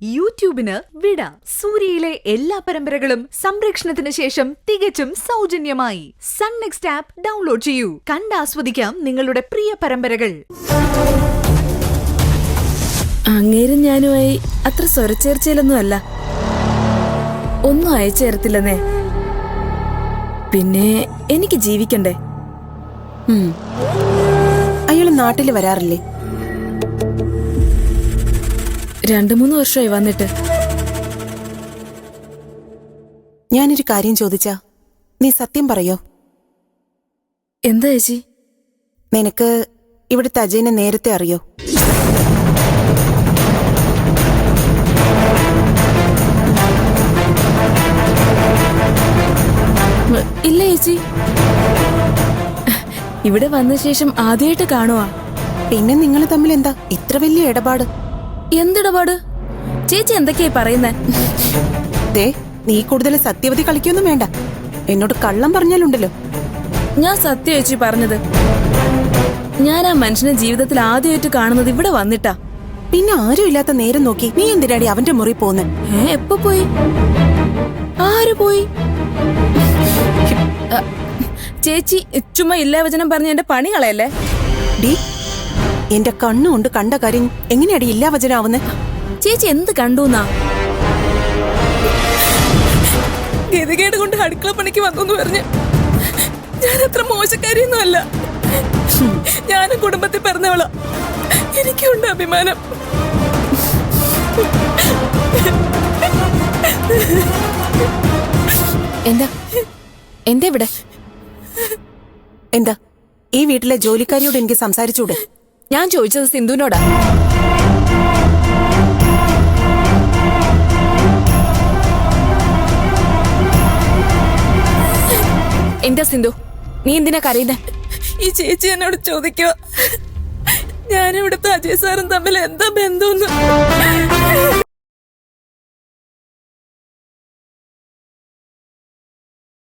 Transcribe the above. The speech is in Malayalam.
യൂട്യൂബിന് വിട. സൂര്യയിലെ എല്ലാ പരമ്പരകളും സംരക്ഷണത്തിന് ശേഷം തികച്ചും സൗജന്യമായി സൺ നെക്സ്റ്റ് ആപ്പ് ഡൗൺലോഡ് ചെയ്യൂ. കണ്ടാസ്വദിക്കാം നിങ്ങളുടെ പ്രിയ പരമ്പരകൾ. അങ്ങേരും ഞാനുമായി അത്ര സ്വരച്ചേർച്ചയിലൊന്നും അല്ല. ഒന്നും അയച്ചു തരത്തില്ലെന്നേ. പിന്നെ എനിക്ക് ജീവിക്കണ്ടേ. അയാള് നാട്ടില് വരാറില്ലേ? 2-3 വർഷമായി വന്നിട്ട്. ഞാനൊരു കാര്യം ചോദിച്ചാ നീ സത്യം പറയോ? എന്താ ചേച്ചി? നിനക്ക് ഇവിടുത്തെ അജയനെ നേരത്തെ അറിയോ? ഇല്ല ചേച്ചി, ഇവിടെ വന്ന ശേഷം ആദ്യമായിട്ട് കാണുവാ. പിന്നെ നിങ്ങൾ തമ്മിൽ എന്താ ഇത്ര വലിയ ഇടപാട്? എന്തിടപാട്? ചേച്ചി എന്തൊക്കെയായി പറയുന്നേ? ദേ, നീ കൂടുതൽ സത്യവതി കളിക്കൊന്നും വേണ്ട. എന്നോട് കള്ളം പറഞ്ഞാലുണ്ടല്ലോ. ഞാൻ സത്യം ചേച്ചി പറഞ്ഞത്. ഞാൻ ആ മനുഷ്യനെ ജീവിതത്തിൽ ആദ്യമായിട്ട് കാണുന്നത് ഇവിടെ വന്നിട്ടാ. പിന്നെ ആരും ഇല്ലാത്ത നേരം നോക്കി നീ എന്തിനാടി അവന്റെ മുറി പോന്നെ? എപ്പോ പോയി? ആര് പോയി? ചേച്ചി ചുമ്മാ ഇല്ലാ വചനം പറഞ്ഞ എന്റെ പണി കളയല്ലേ. ഡി, എന്റെ കണ്ണുകൊണ്ട് കണ്ട കാര്യം എങ്ങനെയാടി ഇല്ലാ വചനാവുന്നേ? ചേച്ചി എന്ത് കണ്ടുന്നാ? ഗതികേട് കൊണ്ട് അടുക്കള പണിക്ക് വന്നു പറഞ്ഞ് ഞാൻ അത്ര മോശക്കാരിയൊന്നും അല്ല. ഞാനും കുടുംബത്തിൽ പറഞ്ഞവളാ. എനിക്കുണ്ട് അഭിമാനം. എന്താ എന്താ ഇവിടെ? എന്താ ഈ വീട്ടിലെ ജോലിക്കാരിയോട് എനിക്ക് സംസാരിച്ചൂടെ? ഞാൻ ചോദിച്ചത് സിന്ധുവിനോടാ. എന്താ സിന്ധു, നീ എന്തിനാ കരയുന്നേ? ഈ ചേച്ചി എന്നോട് ചോദിക്കുക ഞാനിവിടുത്തെ അജയ് സാറും തമ്മിൽ എന്താ ബന്ധമെന്ന്.